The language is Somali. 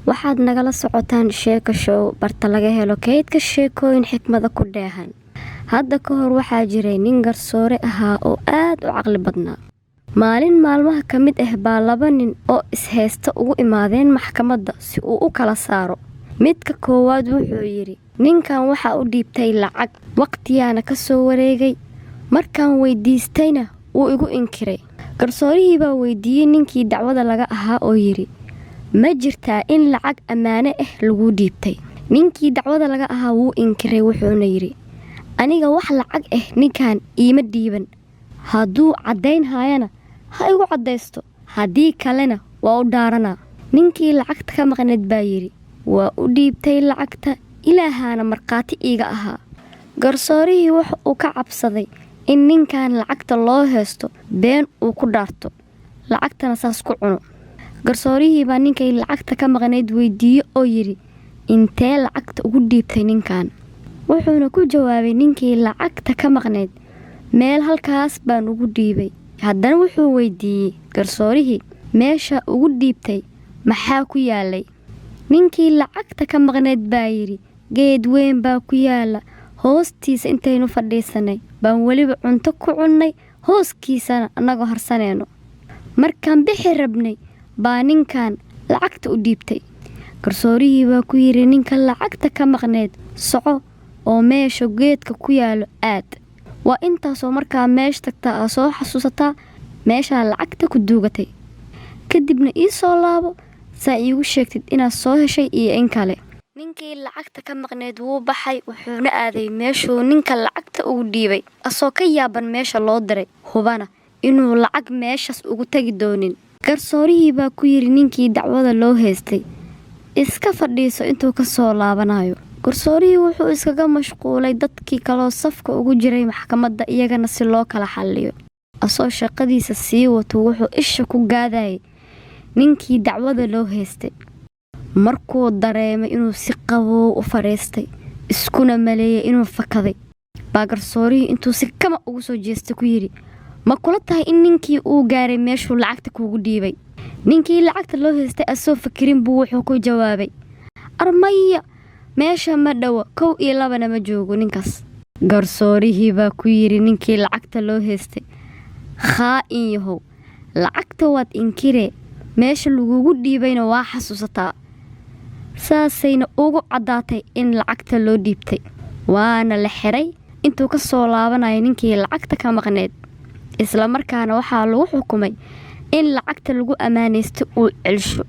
waxaad nagala socotaan sheeko show barta laga helo kaydka sheekooyin xikmada ku dheehan. Hadda ka hor waxaa jiray nin garsoore ahaa oo aad u caqli badnaa. Maalin maalmaha ka mid ah baa laba nin oo ishaysta ugu imaadeen maxkamadda si uu u kala saaro. Midka koowaad wuxuu yidhi, ninkan waxa u dhiibtay lacag, waqtiyaana ka soo wareegay. Markaan weydiistayna wuu igu inkiray. Garsoorihii baa weydiiyey ninkii dacwada laga ahaa oo yidhi, ma jirtaa in lacag ammaane ah lagu dhiibtay? Ninkii dacwada laga ahaa wuu inkiray wuxuuna yidhi, aniga wax lacag ah ninkan iima dhiiban. Hadduu caddayn hayana ha igu caddaysto, haddii kalena waa u dhaaranaa. Ninkii lacagta ka maqneed baa yidhi, waa u dhiibtay lacagta, ilaahaana markhaati iiga ahaa. Garsoorihii wax uu ka cabsaday in ninkan lacagta loo haysto been uu ku dhaarto, lacagtana saas ku cuno. Garsoorihii baa ninkay lacagta ka maqneed weydiiyey oo yidhi, intee lacagta ugu dhiibtay ninkan? Wuxuuna ku jawaabay ninkii lacagta ka maqneed, meel halkaas baan ugu dhiibay. Haddana wuxuu weydiiyey garsoorihii, meesha ugu dhiibtay maxaa ku yaalay? Ninkii lacagta ka maqneed baa yidhi, geed weyn baa ku yaala, hoostiisa intaynu fadhiisanay baan weliba cunto ku cunnay, hooskiisana annagoo harsanayno. Markaan bixi rabnay baa ninkan lacagta u dhiibtay. Garsoorihii baa ku yidhi ninka lacagta ka maqneed, soco oo meesha geedka ku yaalo aad. Waa intaasoo markaa meesha tagtaa aa soo xasuusataa meeshaa lacagta ku duugatay. Kadibna ii soo laabo saa iigu sheegtid inaad soo heshay iyo in kale. Ninkii lacagta ka maqneed wuu baxay wuxuuna aaday meeshuu ninka lacagta ugu dhiibay, asoo ka yaaban meesha loo diray, hubana inuu lacag meeshaas ugu tagi doonin. Garsoorihii baa ku yidhi ninkii dacwada loo haystay, iska fadhiiso intuu ka soo laabanayo. Garsoorihii wuxuu iskaga mashquulay dadkii kaloo safka ugu jiray maxkamadda iyagana si loo kala xalliyo. Asoo shaqadiisa sii wato wuxuu isha ku gaadayay ninkii dacwada loo haystay. Markuu dareemay inuu si qabow u fadhiistay, iskuna maleeyay inuu fakaday, baa garsoorihii intuu si kama ugu soo jeestay ku yidhi, ma kula tahay in ninkii uu gaaray meeshuu lacagta kuugu dhiibay? Ninkii lacagta loo haystay asoo fakirin buu wuxuu ku jawaabay, armaya meesha ma dhowo, 1 iyo 2 ma joogo ninkaas. Garsoorihii baa ku yidhi ninkii lacagta loo haystay, khaa'in yahow, lacagta waad inkiree, meesha lagugu dhiibayna waa xasuusataa. Saasayna ugu caddaatay in lacagta loo dhiibtay. Waana la xiray intuu ka soo laabanaya ninkii lacagta ka maqneed. Isla markaana waxaa lagu xukumay in lacagta lagu ammaanaysto uu celsho.